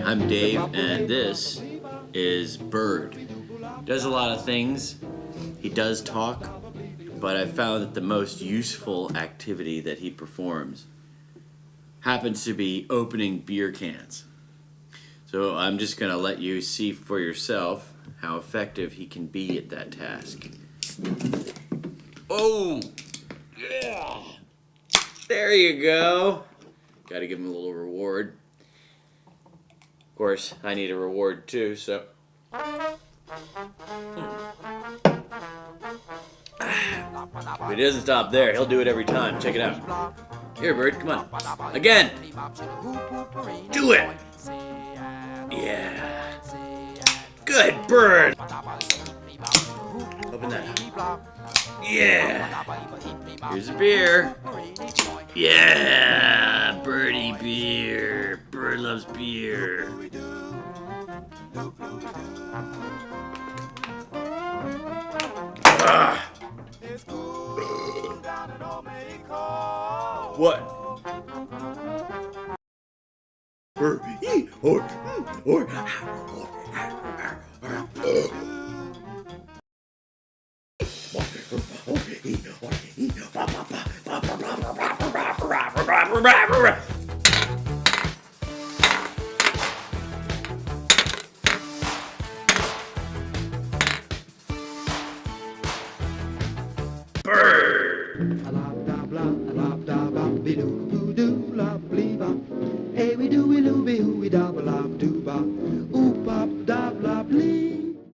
I'm Dave, and this is Bird. Does a lot of things. He does talk, but I found that the most useful activity that he performs happens to be opening beer cans. So I'm just going to let you see for yourself how effective he can be at that task. Oh! Yeah! There you go! Gotta give him a little reward. Of course, I need a reward too, so... If he doesn't stop there, he'll do it every time. Check it out. Here, Bird, come on. Again! Do it! Yeah. Good, Bird! Open that. Yeah! Here's a beer. Yeah! Birdie beer. Bird loves beer. Ah. What? Bird!